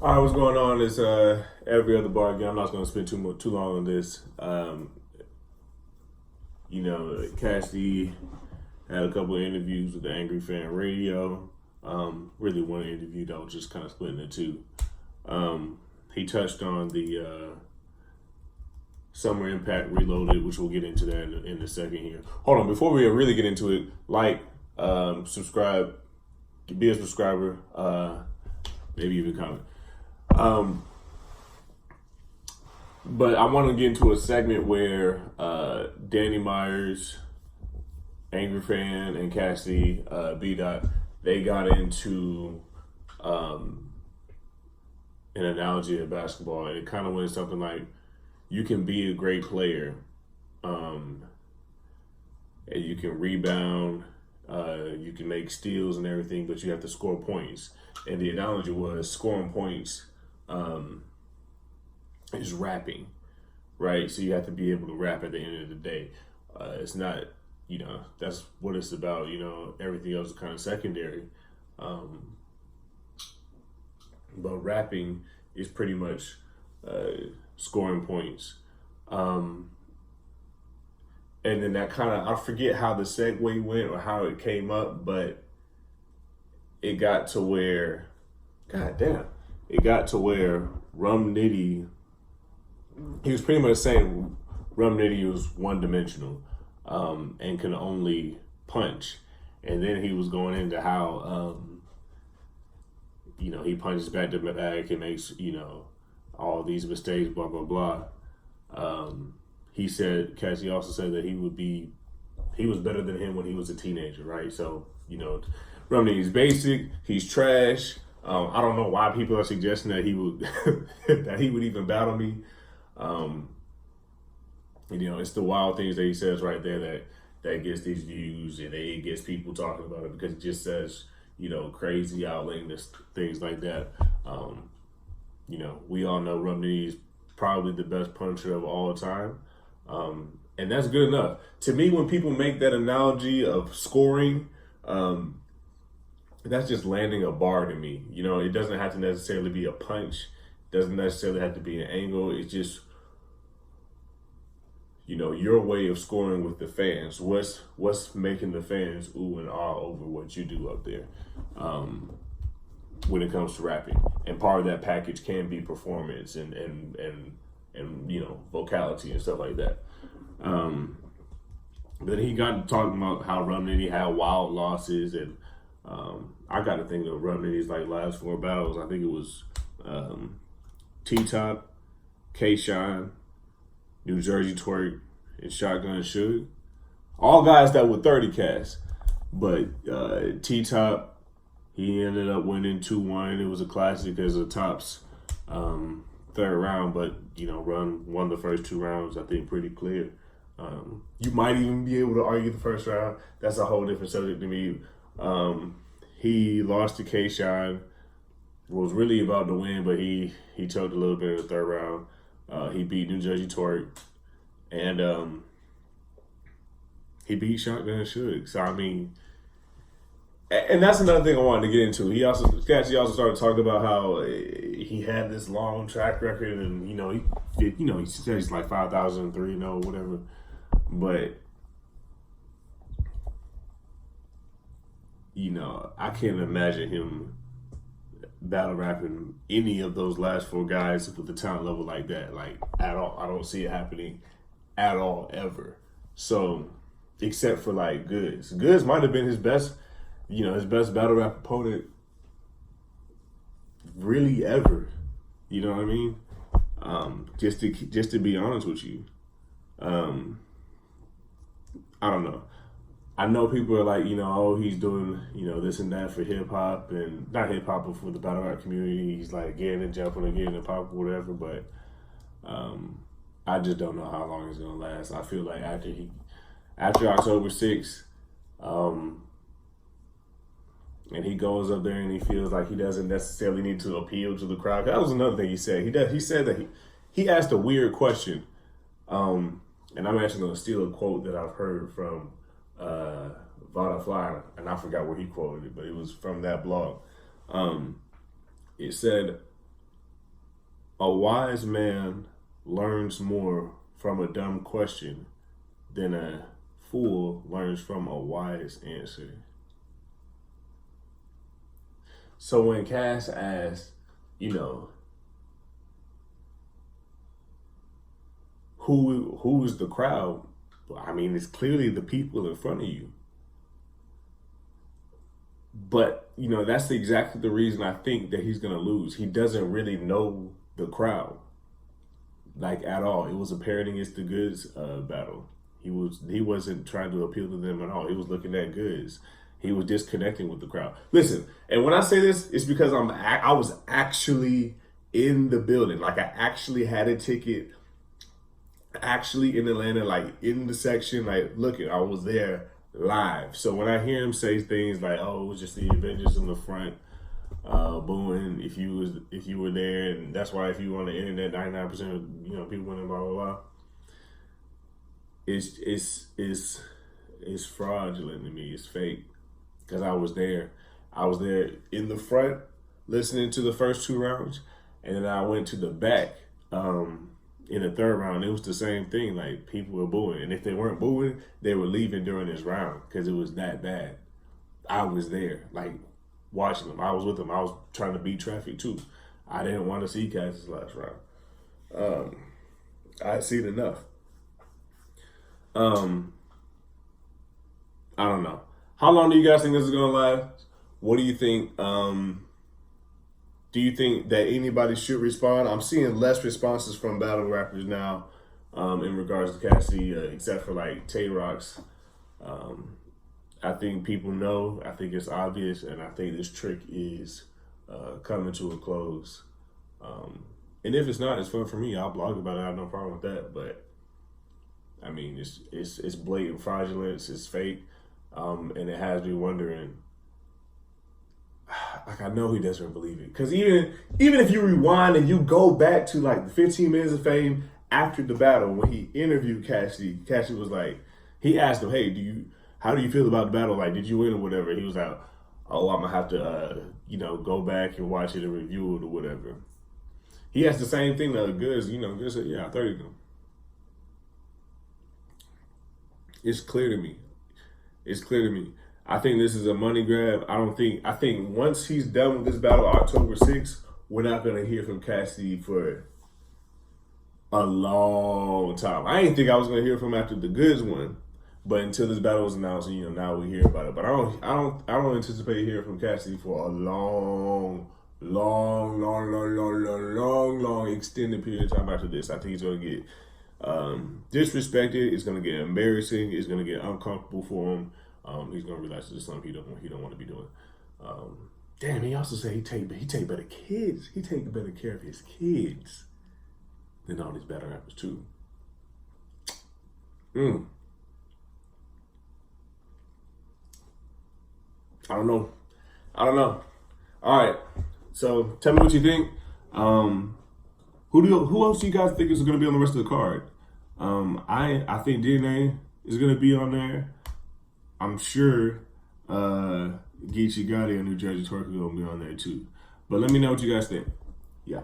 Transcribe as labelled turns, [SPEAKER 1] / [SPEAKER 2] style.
[SPEAKER 1] All right, what's going on? Is every other bar again. I'm not going to spend too long on this. Cassidy had a couple of interviews with the Angry Fan Radio. Really one interview that was just kind of split into two. He touched on the Summer Impact Reloaded, which we'll get into that in a second here. Hold on, before we really get into it, subscribe, be a subscriber, maybe even comment. But I want to get into a segment where Danny Myers, Angry Fan, and Cassidy B. Dot, they got into an analogy of basketball. And it kind of went something like, you can be a great player, and you can rebound, you can make steals and everything, but you have to score points. And the analogy was scoring points is rapping, right? So you have to be able to rap at the end of the day. It's not, that's what it's about. Everything else is kind of secondary. But rapping is pretty much scoring points. And then that kind of, I forget how the segue went or how it came up, but it got to where, Rum Nitty, he was pretty much saying Rum Nitty was one dimensional and can only punch. And then he was going into how, he punches back to back and makes, all these mistakes, blah, blah, blah. Cassie also said that he was better than him when he was a teenager, right? So, Rum Nitty's basic, he's trash. I don't know why people are suggesting that he would that he would even battle me. It's the wild things that he says right there that gets these views and it gets people talking about it because it just says, crazy outlandish things like that. We all know Rum Nitty is probably the best puncher of all time. And that's good enough. To me, when people make that analogy of scoring, that's just landing a bar to me. It doesn't have to necessarily be a punch. It doesn't necessarily have to be an angle. It's just, your way of scoring with the fans. What's making the fans ooh and ah over what you do up there when it comes to rapping. And part of that package can be performance and vocality and stuff like that. But he got talking about how Rum Nitty had wild losses, and I got to think of Rum Nitty's last four battles. I think it was T-Top, K-Shine, New Jersey Twerk, and Shotgun Suge. All guys that were 30 cats. But T-Top, he ended up winning 2-1. It was a classic as a Top's third round, but Run won the first two rounds, I think, pretty clear. You might even be able to argue the first round. That's a whole different subject to me. He lost to K-Shine, was really about to win, but he choked a little bit in the third round. He beat New Jersey Twerk, and he beat Shotgun Suge. So, and that's another thing I wanted to get into. Cassie also started talking about how he had this long track record, and he said he's like 5,003, whatever. But I can't imagine him battle rapping any of those last four guys with the talent level like that, at all. I don't see it happening at all ever. So, except for Goods. Goods might have been his best battle rap opponent really ever. You know what I mean? Just to be honest with you, I don't know. I know people are like, he's doing, this and that for hip hop, and not hip hop, but for the battle rap community. He's getting and jumping and getting and pop or whatever. But I just don't know how long it's gonna last. I feel like after October 6th, and he goes up there and he feels like he doesn't necessarily need to appeal to the crowd. That was another thing he said. He said that he asked a weird question, and I'm actually gonna steal a quote that I've heard from Vada Fly, and I forgot where he quoted it, but it was from that blog. It said, A wise man learns more from a dumb question than a fool learns from a wise answer. So when Cass asked, you know, who is the crowd? I mean, it's clearly the people in front of you. But, you know, that's exactly the reason I think that he's going to lose. He doesn't really know the crowd, like, at all. It was a Parrot against the Goods battle. He wasn't trying to appeal to them at all. He was looking at Goods. He was disconnecting with the crowd. Listen, and when I say this, it's because I was actually in the building. Like, I actually had a ticket, actually in Atlanta, like in the section, like looking. I was there live. So when I hear him say things like, "Oh, it was just the Avengers in the front booing," if you were there, and that's why if you were on the internet, 99% of people winning, blah blah blah. It's fraudulent to me. It's fake because I was there. I was there in the front listening to the first 2 rounds, and then I went to the back. In the 3rd round, it was the same thing. Like, people were booing. And if they weren't booing, they were leaving during this round because it was that bad. I was there, like, watching them. I was with them. I was trying to beat traffic, too. I didn't want to see Cass's last round. I had seen enough. I don't know. How long do you guys think this is going to last? What do you think? Do you think that anybody should respond? I'm seeing less responses from battle rappers now in regards to Cassidy, except for like Tay Rocks. I think people know. I think it's obvious, and I think this trick is coming to a close. And if it's not, it's fun for me. I'll blog about it. I have no problem with that. But I mean, it's blatant fraudulence. It's fake, and it has me wondering. Like, I know he doesn't believe it. Because even if you rewind and you go back to like the 15 minutes of fame after the battle, when he interviewed Cassidy was like, he asked him, "Hey, how do you feel about the battle? Like, did you win or whatever?" He was like, "Oh, I'm gonna have to go back and watch it and review it or whatever." He asked the same thing to Goods. Goods said, "Yeah, I 30 them." It's clear to me. I think this is a money grab. I think once he's done with this battle, October 6th, we're not going to hear from Cassidy for a long time. I didn't think I was going to hear from him after the Goods one, but until this battle was announced, now we hear about it. But I don't anticipate hearing from Cassidy for a long extended period of time after this. I think he's going to get disrespected. It's going to get embarrassing. It's going to get uncomfortable for him. He's gonna realize this is something he don't want to be doing. Damn, he also said he take better kids. He take better care of his kids than all these battle rappers too. I don't know. All right. So tell me what you think. Who else do you guys think is gonna be on the rest of the card? I think DNA is gonna be on there. I'm sure Geechee Gotti and New Jersey Twork are going to be on there too. But let me know what you guys think. Yeah.